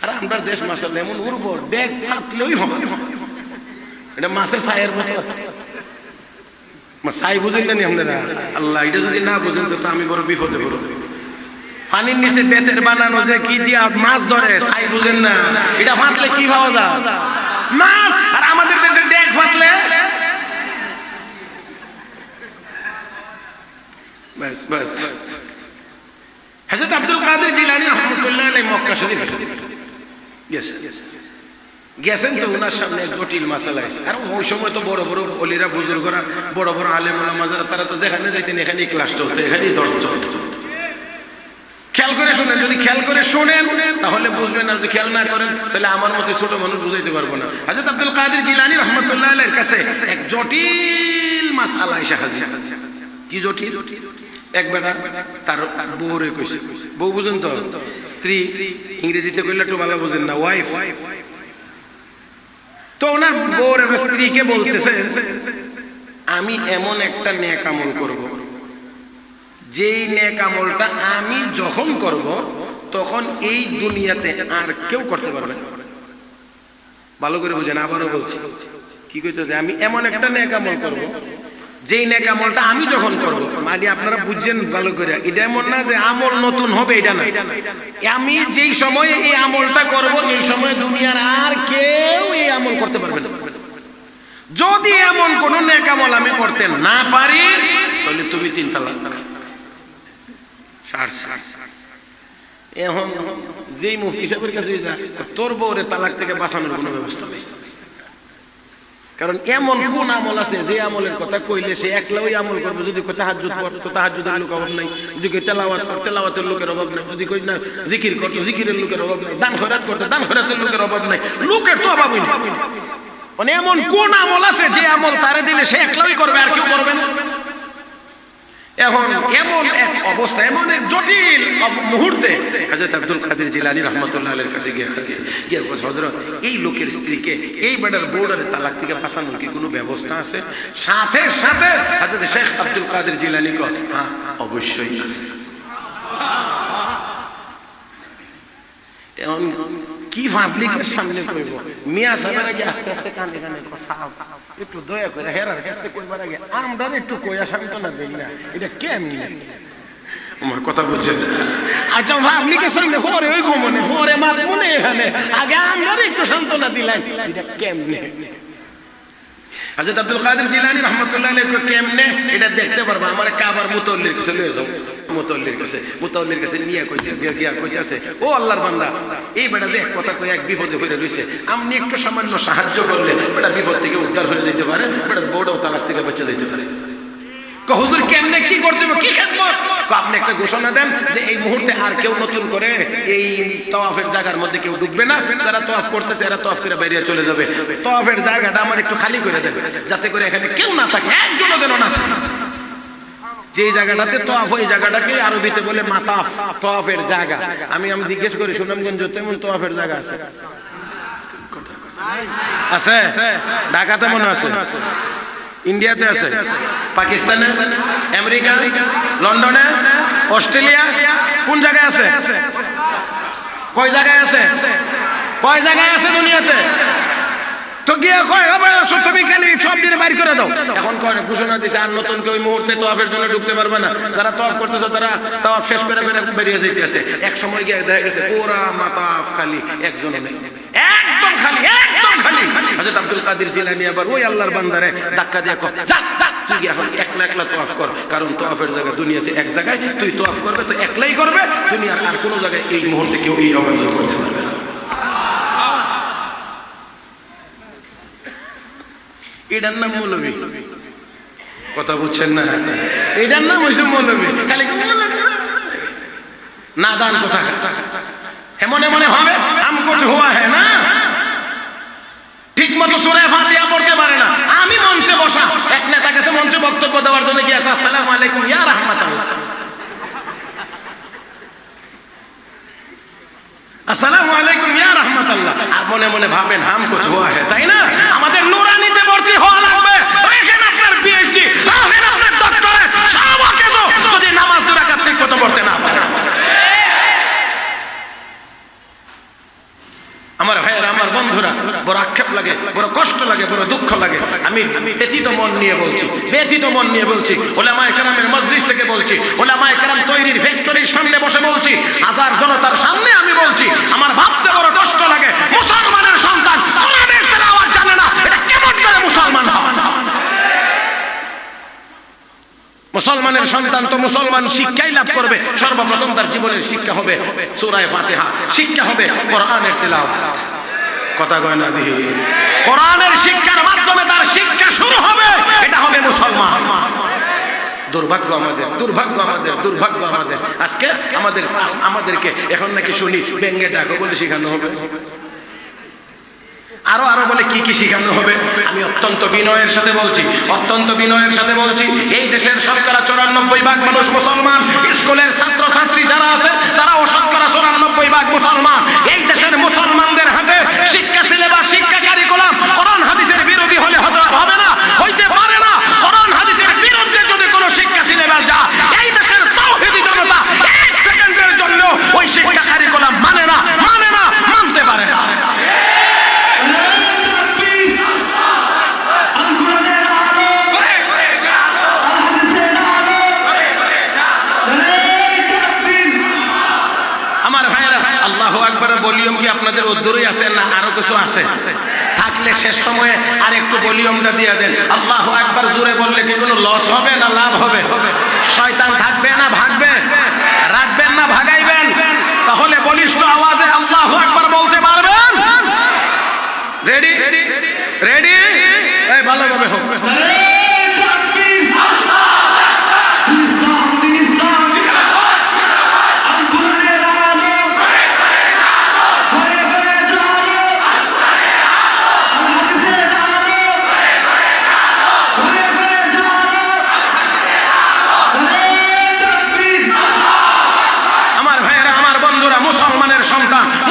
আর আমরা দেশ মাশাআল্লাহ এমন উর্বর, ডেক থাকলেই হয়। এটা মাছের ছায়ের মতো, ছাই বুঝেন না আপনারা? আল্লাহ, এটা যদি না বুঝেন তো আমি বড় বিপদে পড়ব। পানির নিচে বেচের বানানো যে কি দিয়া মাছ ধরে, ছাই বুঝেন না? এটা ফাটলে কি খাওয়া যায়? মাছ। আর আমাদের দেশে ডেক ফাটলে বাস। হযরত আব্দুল কাদের জিলানী রাহমাতুল্লাহ আলাইহি মক্কা শরীফ গেছেন তো, ওনার সামনে জটিল মাসালা আছে। আর ওই সময় তো বড় বড় ওলিরা, বুজুর্গরা, বড় বড় আলেম ওলামা যারা, তারা তো যেখানে যাইতেন এখানেই ক্লাস চলতো, এখানেই দর্শ চলতো। খেয়াল করে শুনেন, যদি খেয়াল করে শোনেন তাহলে বুঝবেন, আর যদি খেয়াল না করেন তাহলে আমার মতো ছোট মানুষ বুঝাইতে পারবো না। হযরত আব্দুল কাদের জিলানী রাহমাতুল্লাহ আলাইহির কাছে এক জটিল মাসআলা এসে হাজির। কি জটিল। এক বেটা তার বউরে কইছে, বউ বুঝেন তো, স্ত্রী ইংরেজিতে কইলে একটু ভালো বুঝেন না, ওয়াইফ। তো ওনার বউর স্ত্রীকে বলতেছে আমি এমন একটা নেক আমল করব, যেই নেক আমলটা আমি যখন করব তখন এই দুনিয়াতে আর কেউ করতে পারবে না। ভালো করে বুঝেন, আবারও বলছি, কি কইতেছে, আমি এমন একটা নেক আমল করব, যেই নেক আমলটা আমি যখন করব, মানে আপনারা বুঝছেন ভালো করে, এটা এমন না যে আমল নতুন হবে, এটা না, আমি যেই সময়ে এই আমলটা করব এই সময় দুনিয়ার আর কেউ এই আমল করতে পারবে না। যদি এমন কোন নেক আমল আমি করতে না পারি তাহলে তুমি 3 তালাক। এখন যেই মুফতি সাহেবের কাছে যা, তোর বউরে তালাক থেকে বাঁচানোর কোনো ব্যবস্থা নেই। কারণ এমন কোন আমল আছে যে আমলের কথা কইলে সে একলা ওই আমল করবে। যদি কই তাহাজ্জুদ পড়তো তাহাজ্জুদের লোক অভাব নাই, যদি কই তেলাওয়াত করতে তেলাওয়াতের লোকের অভাব নাই, যদি কই না জিকির করতে জিকিরের লোকের অভাব নাই, দান খয়রাত করতে দান খয়রাতের লোকের অভাব নাই, লোকের তো অভাবই নেই। মানে এমন কোন আমল আছে যে আমল তারে দিলে সে একলাই করবে আর কেউ করবে না। এখন এমন এক অবস্থা, এমন এক জটিল মুহূর্তে হযরত আব্দুল কাদের জিলানী রাহমাতুল্লাহ আলাইহির কাছে গিয়ে বলছে, হযরত এই লোকের স্ত্রীকে এই বেটার বউডারে তালাক থেকে বাঁচানোর কি কোনো ব্যবস্থা আছে? সাথে সাথে হযরত শেখ আব্দুল কাদের জিলানী কয়, হ্যাঁ অবশ্যই আছে। এখন কি পাবলিকের সামনে কইব, মিয়া সাহেবের আগে আস্তে আস্তে কানে কানে কথা, একটু দয়া করে হেরার কাছে কইবার আগে আমরা একটু কইয়া সান্ত্বনা দেই না, এটা কেমনে? আমার কথা বুঝছেন? আচ্ছা পাবলিকের সামনে হরে ওই ঘমনে হরে মাত মনে এখানে আগে আমরা একটু সান্ত্বনা দিলাই, এটা কেমনে? হযরত আব্দুল কাদের জিলানী রাহমাতুল্লাহ আলাইহি কেমনে এটা দেখতে পারবা, আমার কাবার মুতাওয়াল্লির কাছে লয়ে যাও। মুতাওয়াল্লির কাছে নিয়ে কইতাছে, ও আল্লাহর বান্দা, এই বেটা যে এক কথা কই এক বিপদে পড়ে রইছে, আপনি একটু সামান্য সাহায্য করলে বেটা বিপদ থেকে উদ্ধার হয়ে যেতে পারে, বেটা বড়ও তালাক থেকে বেঁচে যেতে পারে। হুজুর কেমনে কি করতে হবে, কি খেদমত? আপনি একটা ঘোষণা দেন যে এই মুহূর্তে আর কেউ নতুন করে এই তাওয়াফের জায়গার মধ্যে কেউ ঢুকবে না, যারা তাওয়াফ করতেছে এরা তাওয়াফ করে বাইরে চলে যাবে, তাওয়াফের জায়গাটা আমার একটু খালি করে দেবে, যাতে করে এখানে কেউ না থাকে, একজনও যেন না থাকে। যে জায়গাটাতে তাওয়াফ, ওই জায়গাটাকে আরবিতে বলে মাতাফ, তাওয়াফের জায়গা। আমি জিজ্ঞেস করি সুনামগঞ্জ তেমন তাওয়াফের জায়গা আছে? আছে, ঢাকাতে মনে আছে, ইন্ডিয়াতে আছে, পাকিস্তানে, আমেরিকা, লন্ডনে, অস্ট্রেলিয়া, কোন জায়গায় আছে? কয় জায়গায় আছে? কয় জায়গায় আছে দুনিয়াতে? তো গিয়ে কয় তুমি খালি সব দিনে বাইর করে দাও। এখন কয় ঘোষণা দিছে আর নতুন কেউ ওই মুহূর্তে তাওয়াফের জন্য ঢুকতে পারবে না, যারা তাওয়াফ করতেছে তারা তাওয়াফ শেষ করে বেরিয়ে যাইতে আছে। এক সময় গিয়ে দেখা গেছে পুরা মাতাফ খালি, একজন নেই, একদম খালি, একদম খালি। হযরত আব্দুল কাদের জিলানী আবার ওই আল্লাহর বান্দারে ধাক্কা দিয়ে কয়, যা যা তুই এখন একলা একলা তাওয়াফ কর, কারণ তাওয়াফের জায়গা দুনিয়াতে এক জায়গায়, তুই তাওয়াফ করবে তো একলাই করবে, দুনিয়ার আর কোনো জায়গায় এই মুহূর্তে কেউ এই অবহেলা করতে পারবে না। এটার নাম মৌলবী, কথা বুঝছেন না? এটার নাম হয়েছে মৌলবী, খালি নাদান কথা। এমন এমন ভাবে আমকুচ হুয়া হ্যাঁ না, ঠিক মতো সূরা ফাতিহা পড়তে পারে না। আমি মঞ্চে বসা এক নেতা গেছে মঞ্চে বক্তব্য দেওয়ার জন্য গিয়ে আসসালামু আলাইকুম ইয়া রাহমাতাল্লাহ, আসসালামু আলাইকুম ইয়া রাহমাতাল্লাহ, আর মনে মনে ভাবেন হাম কুছ হুয়া হ্যাঁ, তাই না? আমাদের নুরানিতে ভর্তি হওয়া লাগবে, এখানে আপনার পিএইচডি, এখানে আপনার ডক্টরেট, সব ওকে যদি নামাজ 2 রাকাত ঠিক মতো পড়তে না পারে। আমার ভাইয়েরা, আমার বন্ধুরা, বড় আক্ষেপ লাগে, বড় কষ্ট লাগে, বড় দুঃখ লাগে। আমি ব্যথিত মন নিয়ে বলছি, ব্যথিত মন নিয়ে বলছি, ওলামায়ে কেরামের মজলিস থেকে বলছি, ওলামায়ে কেরাম তৈরির ফ্যাক্টরির সামনে বসে বলছি, হাজার জনতার সামনে আমি বলছি, আমার ভাবতে বড় কষ্ট লাগে। মুসলমানের সন্তান কোরআনের তেলাওয়াত জানে না, এটা কেমন করে মুসলমান হয়? মুসলমানের সন্তান তো মুসলমান শিক্ষাই লাভ করবে, সর্বপ্রথম তার জীবনের শিক্ষা হবে সূরা ফাতিহা, শিক্ষা হবে কোরআনের তেলাওয়াত। কথা কয় না দিহি, কোরআনের শিক্ষার মাধ্যমে তার শিক্ষা শুরু হবে, এটা হবে মুসলমান। দুর্ভাগ্য আমাদের, দুর্ভাগ্য আমাদের, দুর্ভাগ্য আমাদের। আজকে আমাদেরকে এখন নাকি শুনি ব্যঙ্গে ডাকো বলে শেখানো হবে। আরো আরো বলে কি কি শিখানো হবে। আমি অত্যন্ত বিনয়ের সাথে বলছি, অত্যন্ত বিনয়ের সাথে বলছি, এই দেশের শতকরা 94% মানুষ মুসলমান। স্কুলের ছাত্র ছাত্রী যারা আছে তারাও শতকরা 94% মুসলমান। এই দেশের মুসলমানদের হাতে শিক্ষা সিলেবাস, শিক্ষা কারিকুলাম কোরআন হাদিসের বিরোধী হলে হবে না, হইতে পারে না। কোরআন হাদিসের বিরুদ্ধে যদি কোনো শিক্ষা সিলেবাস যায়, এই দেশের তাওহীদি জনতা এক সেকেন্ডের জন্য ওই শিক্ষা কারিকুলাম মানে না, মানতে পারে না। আল্লাহু আকবার ভলিউম কি আপনাদের উদ্দূরই আছে না আরো কিছু আছে? থাকলে শেষ সময়ে আর একটু ভলিউমটা দিয়ে দেন। আল্লাহু আকবার জোরে বললে কি কোনো লস হবে না লাভ হবে? শয়তান থাকবে না ভাগবে? রাখবেন না ভাগাইবেন? তাহলে বলিষ্ঠ আওয়াজে আল্লাহু আকবার বলতে পারবেন? Ready ready? এই ভালোভাবে হোক।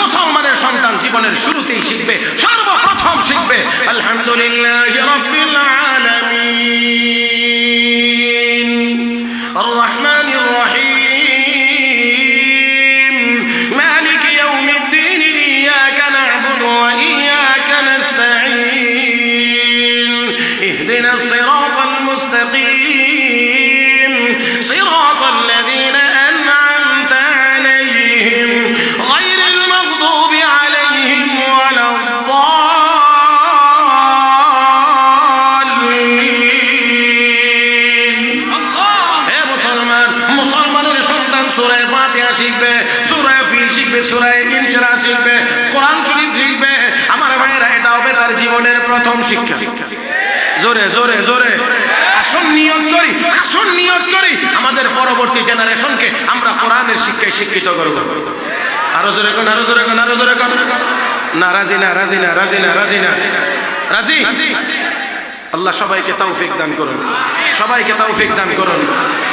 মুসলমানের সন্তান জীবনের শুরুতেই শিখবে, সর্বপ্রথম শিখবে আলহামদুলিল্লাহি রাব্বিল আলামিন আর রহমানির রহিম মালিকি ইয়াউমিদ্দিন ইয়াকা না'বুদু ওয়া ইয়াকা নাস্তাঈন ইহদিনাস সিরাতাল মুস্তাকিম সিরাতাল লাযীনা আন'আমতা আলাইহিম গায়রিল মাগদুবি আলাইহিম ওয়ালাদ-দাল্লিন। হে মুসলমান, মুসলমানের সন্তান সূরা ফাতিহা শিখবে, সূরা ফিল শিখবে, সূরা ইনশিরাহ শিখবে, কোরআন শরীফ শিখবে। আমার ভাইয়েরা, এটা হবে তার জীবনের প্রথম শিক্ষা। জোরে জোরে জোরে আসুন নিয়ত করি, আসুন নিয়ত করি আমাদের পরবর্তী জেনারেশনকে আমরা কোরআনের শিক্ষায় শিক্ষিত করব। আরো জোরে কোন, আরো জোরে কোন, আরো জোরে কোন। না রাজি না, রাজি না, রাজি না, রাজি না, রাজি। আল্লাহ সবাইকে তৌফিক দান করুন, সবাইকে তৌফিক দান করুন।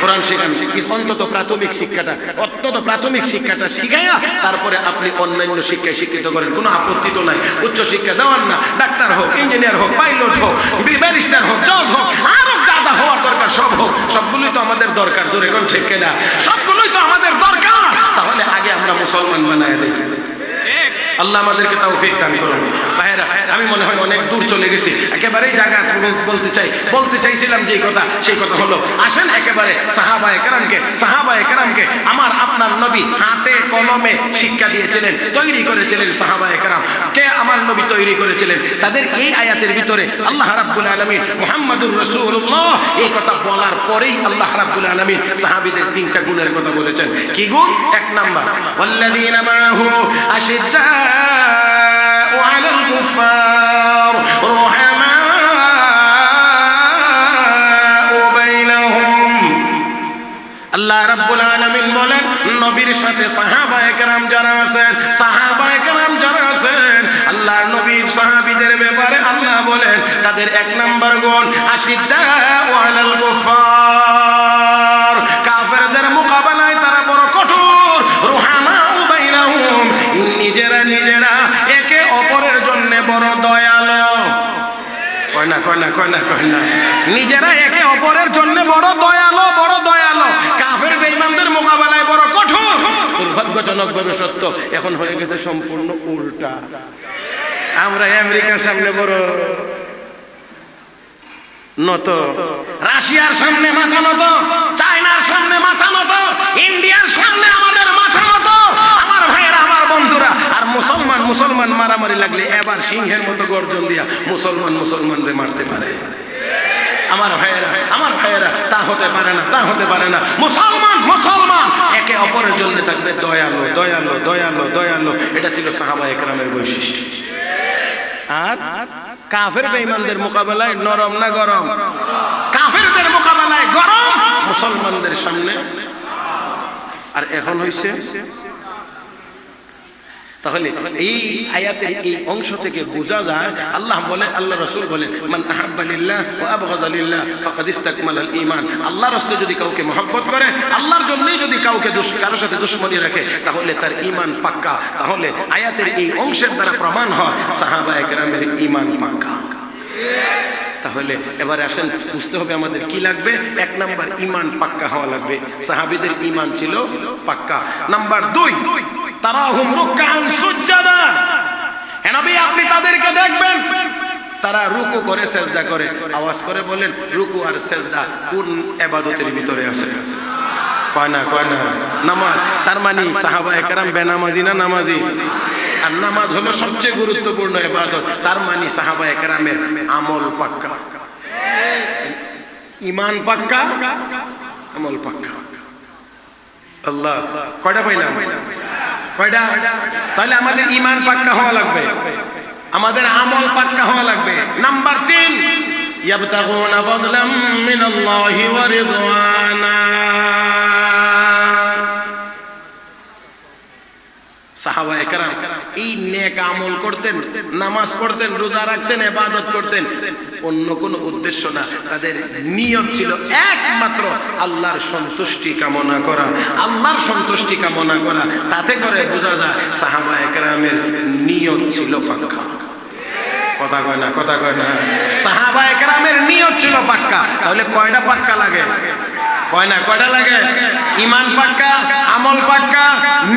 কোরআন শিখান, অন্তত প্রাথমিক শিক্ষাটা, অন্তত প্রাথমিক শিক্ষাটা শিখাইয়া তারপরে আপনি অন্যান্য শিক্ষায় শিক্ষিত করেন। কোনো আপত্তি তো নাই। উচ্চ শিক্ষা দেওয়ার না, ডাক্তার হোক, ইঞ্জিনিয়ার হোক, পাইলট হোক, ব্যারিস্টার হোক, জজ হোক, আরো যা যা হওয়ার দরকার সব হোক। সবগুলোই তো আমাদের দরকার। জোরে কোন ঠিক কিনা? সবগুলোই তো আমাদের দরকার। তাহলে আগে আমরা মুসলমান বানায় দেই। আল্লাহ আমাদেরকে তৌফিক দান করুন। ভাইরা, আমি মনে হয় অনেক দূর চলে গেছি। একেবারেই জায়গা বলতে চাইছিলাম যে কথা, সেই কথা হলো, আসেন একেবারে সাহাবায়ে কেরামকে আমার আপনার নবী হাতে কলমে শিক্ষা দিয়েছিলেন, তৈরি করেছিলেন। সাহাবায়ে কেরাম কে আমার নবী তৈরি করেছিলেন? তাদের এই আয়াতের ভিতরে আল্লাহ রাব্বুল আলামিন মুহাম্মাদুর রাসূলুল্লাহ এই কথা বলার পরেই আল্লাহ রাব্বুল আলামিন সাহাবীদের তিনটা গুণের কথা বলেছেন। কি গুণ? এক নাম্বার, ওয়াল্লাযীনা মাআহু আশিদ্দা على الكفار رحماء بينهم। আল্লাহ রাব্বুল আলামিন বলেন, নবীর সাথে সাহাবায়ে কেরাম যারা আছেন, আল্লাহর নবীর সাহাবীদের ব্যাপারে আল্লাহ বলেন তাদের এক নাম্বার গুণ আশিদ্দাউ আলাল কুফার, কাফেরদের মোকাবেলায় তারা বড় কঠোর। রুহামাউ বাইনাহুম, নিজেরা একে অপরের জন্য বড় দয়ালু। কয় না, নিজেরা একে অপরের জন্য বড় দয়ালু। কাফের বেঈমানদের মোকাবেলায় বড় কঠোর। দুর্ভাগ্যজনকভাবে সত্য, এখন হয়ে গেছে সম্পূর্ণ উল্টা। আমরা আমেরিকার সামনে বড় নত, রাশিয়ার সামনে মাথা নত, চায়নার সামনে মাথা নত, ইন্ডিয়ার সামনে আমাদের মাথা নত। আমার ভাইয়েরা, আমার বন্ধুরা, আর মুসলমান মারামারি লাগলে এবার সিংহের মতো গর্জন দিয়া মুসলমানরে মারতে পারে। আমার ভাইয়েরা, তা হতে পারে না। মুসলমান একে অপরের জন্য থাকবে দয়ালু। এটা ছিল সাহাবায়ে কেরামের বৈশিষ্ট্য। আর কাফের বেঈমানদের মোকাবেলায় নরম না গরম? কাফেরদের মোকাবেলায় গরম, মুসলমানদের সামনে। আর এখন হইছে তাহলে এই আয়াতের এই অংশ থেকে বোঝা যায় আল্লাহ বলে, আল্লাহ রাসূল বলেন, মান আহাব্বা লিল্লাহ ওয়া আবগাযা লিল্লাহ ফাকাদ ইসতাকমালাল ঈমান। আল্লাহর রাস্তায় যদি কাউকে মহব্বত করে, আল্লাহর জন্যই যদি কাউকে কারোর সাথে দুশমনী রাখে, তাহলে তার ঈমান পাক্কা। তাহলে আয়াতের এই অংশের দ্বারা প্রমাণ হয় সাহাবায়ে কেরামের ঈমান পাক্কা। তাহলে এবারে আসেন, বুঝতে হবে আমাদের কি লাগবে। এক নাম্বার, ঈমান পাক্কা হওয়া লাগবে। সাহাবীদের ঈমান ছিল পাক্কা। নাম্বার 2, তারাহুম রুকআন সুজদা। হে নবী, আপনি তাদেরকে দেখবেন তারা রুকু করে সেজদা করে। আওয়াজ করে বলেন, রুকু আর সেজদা কোন ইবাদতের ভিতরে আছে? কয় না নামাজ। তার মানে সাহাবায়ে কেরাম বেনামাজি না নামাজি? আর নামাজ হলো সবচেয়ে গুরুত্বপূর্ণ ইবাদত। তার মানে সাহাবায়ে কেরামের আমল পাক্কা, ঈমান পাক্কা, আমল পাক্কা। আল্লাহ, কয়টা পাইলাম? কয়টা? তাহলে আমাদের ঈমান পাক্কা হওয়া লাগবে, আমাদের আমল পাক্কা হওয়া লাগবে। নাম্বার 3, ইয়াবতাগুনা ফাদলাম মিনাল্লাহি ওয়া রিদওয়ানা। সাহাবায়ে কেরাম এই নেক আমল করতেন, নামাজ পড়তেন, রোজা রাখতেন, ইবাদত করতেন, অন্য কোনো উদ্দেশ্য না। তাদের নিয়ত ছিল একমাত্র আল্লাহর সন্তুষ্টি কামনা করা, আল্লাহর সন্তুষ্টি কামনা করা। তাতে করে বোঝা যায় সাহাবায়ে কেরামের নিয়ত ছিল পাক্কা। কথা কয় না? সাহাবায়ে কেরামের নিয়ত ছিল পাক্কা। তাহলে কয়টা পাক্কা লাগে? কয়টা লাগে? ঈমান পাক্কা, আমল পাক্কা,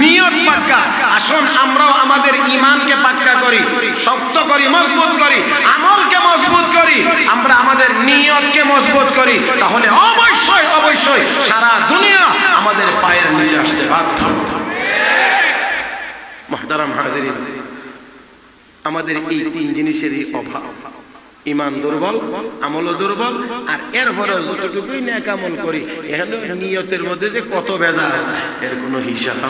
নিয়ত পাক্কা। আসুন আমরাও আমাদের ঈমানকে পাক্কা করি, শক্ত করি, মজবুত করি, আমলকে মজবুত করি, আমরা আমাদের নিয়তকে মজবুত করি। তাহলে অবশ্যই সারা দুনিয়া আমাদের পায়ের নিচে আসতে বাধ্য। মুহতারাম হাজিরিন, আমাদের এই 3 জিনিসেরই অভাব। ঈমান দুর্বল, আমলও দুর্বল, আর এরপরে যতটুকুই নেক আমল করি, এখানে নিয়তের মধ্যে যে কত ভেজাল, এর কোনো হিসাব।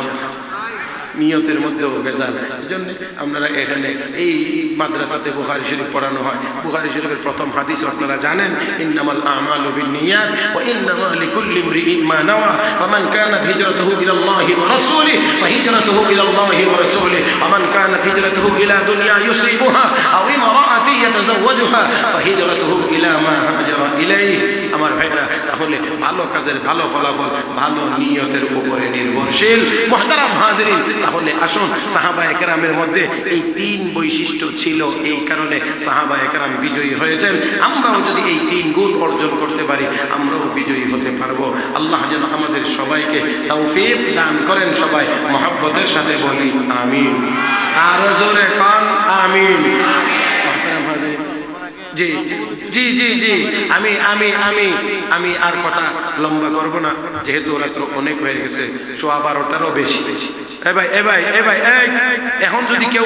নিয়তের মধ্যেও ভেজাল। এজন্য আপনারা এখানে এই মাদ্রাসাতে বুখারী শরীফ পড়ানো হয়। বুখারী শরীফের প্রথম হাদিস আপনারা জানেন, ইন্নামাল আমালু বিন্নিয়াত ওয়া ইন্নামা লিকুল্লি ইমরিইন মা নাওয়া ফামান কানাত হিজরাতুহু ইলাল্লাহি ওয়া রাসূলিহি ফাহিজরাতুহু ইলাল্লাহি ওয়া রাসূলিহি ওয়া মান কানাত হিজরাতুহু ইলা দুনিয়া ইউসিবুহা আও ইমরাআতিন ইয়াতাযাওয়াজুহা ফাহিজরাতুহু ইলা মা হাজারা ইলাইহি। আমার ভাইরা, তাহলে ভালো কাজের ভালো ফলাফল ভালো নিয়তের উপরে নির্ভরশীল। মুহতারাম হাজিরিন, তাহলে আসুন, সাহাবায়ে কেরামের মধ্যে এই 3 বৈশিষ্ট্য ছিল, এই কারণে সাহাবায়ে কেরাম বিজয়ী হয়েছেন। আমরাও যদি এই 3 গুণ অর্জন করতে পারি, আমরাও বিজয়ী হতে পারবো। আল্লাহ যেন আমাদের সবাইকে তৌফিক দান করেন। সবাই মহব্বতের সাথে বলি আমিন। আরো জোরে কান আমিন। জি জি জি জি আমি আর কথা লম্বা করব না, যেহেতু রাত্র অনেক হয়ে গেছে, 12:15-টারও বেশি। এখন যদি কেউ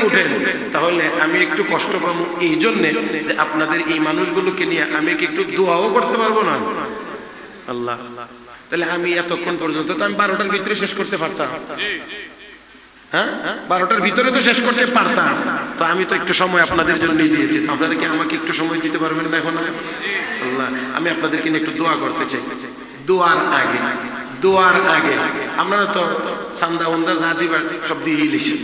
উঠেন তাহলে আমি একটু কষ্ট পাবো, এই জন্যে যে আপনাদের এই মানুষগুলোকে নিয়ে আমি কি একটু দোয়াও করতে পারবো না? আল্লাহ, তাহলে আমি এতক্ষণ পর্যন্ত তো আমি 12টার ভিতরে শেষ করতে পারতাম। হ্যাঁ, 12টার ভিতরে তো শেষ করতে পারতাম। তো আমি তো একটু সময় আপনাদের জন্যই দিয়েছি। আপনারা কি আমাকে একটু সময় দিতে পারবেন না এখন? আল্লাহ, আমি আপনাদেরকে নিয়ে একটু দোয়া করতে চাই। দোয়ার আগে আপনারা তো চান্দা উন্দা যা দিবার সব দিয়ে লিখছেন,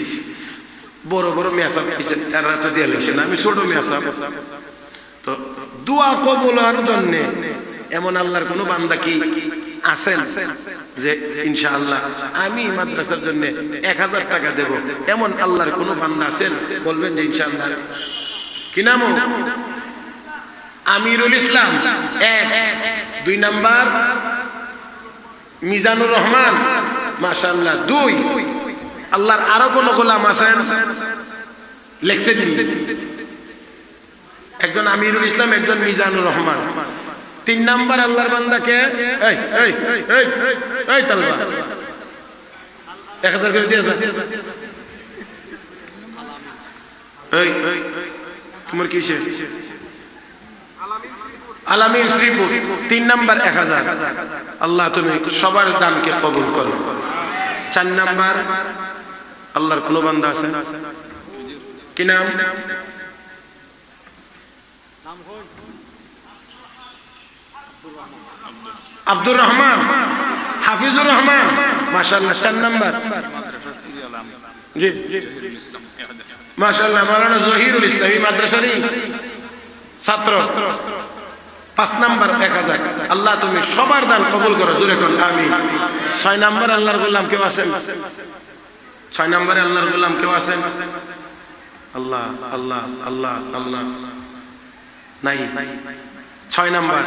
বড় বড় মেয়াসাব দিচ্ছেন, তারা তো দিয়ে লিখছেন, আমি ছোট মেয়াসাব। তো দোয়া কবুলের জন্য এমন আল্লাহর কোনো বান্দা কি আছেন যে ইনশাআল্লাহ আমি মাদ্রাসার জন্য 1000 টাকা দেব, এমন আল্লাহর কোনো বান্দা আছেন? বলবেন যে ইনশাআল্লাহ। কি নাম? আমিরুল ইসলাম 1। 2 নাম্বার মিজানুর রহমান, মাশাআল্লাহ 2। আল্লাহর আরো কোন গোলাম আছেন? লেখছেন, একজন আমিরুল ইসলাম, একজন মিজানুর রহমান। 3 নাম্বার আল্লাহর বান্দাকে এই তালবা 1000 করে দিয়েছে। এই তোমার কিসে? আলামিন শ্রীপুর, 3 নাম্বার 1000। আল্লাহ তুমি সবার দানকে কবুল করো। 4 নাম্বার আল্লাহর কোন বান্দা আছে? কি নাম? আব্দুর রহমান হাফিজুর রহমান মাশাআল্লাহ 4 নাম্বার জি মাশাআল্লাহ মাওলানা জহিরুল ইসলামী মাদ্রাসারই ছাত্র 5 নাম্বার 1000 আল্লাহ তুমি সবার দান কবুল করো জোরে কোন আমিন 6 নাম্বার আল্লাহর গোলাম কেউ আছেন 6 নম্বরে আল্লাহর গোলাম কেউ আছেন আল্লাহ আল্লাহ আল্লাহ আল্লাহ নাই 6 নাম্বার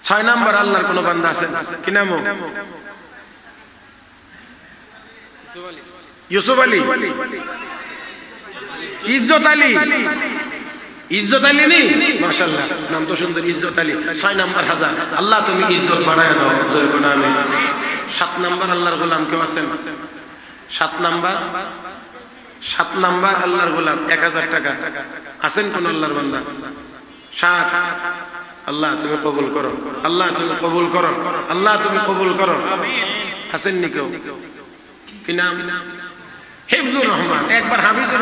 6 নাম্বার আল্লাহর কোন বান্দা আছেন কি নাম ইউসুফ আলী ইজ্জত আলী ইজ্জত আলী নি মাশাআল্লাহ নাম তো সুন্দর ইজ্জত আলী 6 নাম্বার হাজার আল্লাহ তুমি ইজ্জত বাড়ায় দাও জোরে কোন আমিন 7 নাম্বার আল্লাহর গোলাম কেউ আছেন 7 নাম্বার আল্লাহর গোলাম 1000 টাকা আছেন কোন আল্লাহর বান্দা 7 আল্লাহ তুমি কবুল করো আল্লাহ তুমি কবুল করো আল্লাহ তুমি কবুল করো আছেন নি কেউ কি নাম হিফজুর রহমান একবার হাফিজুর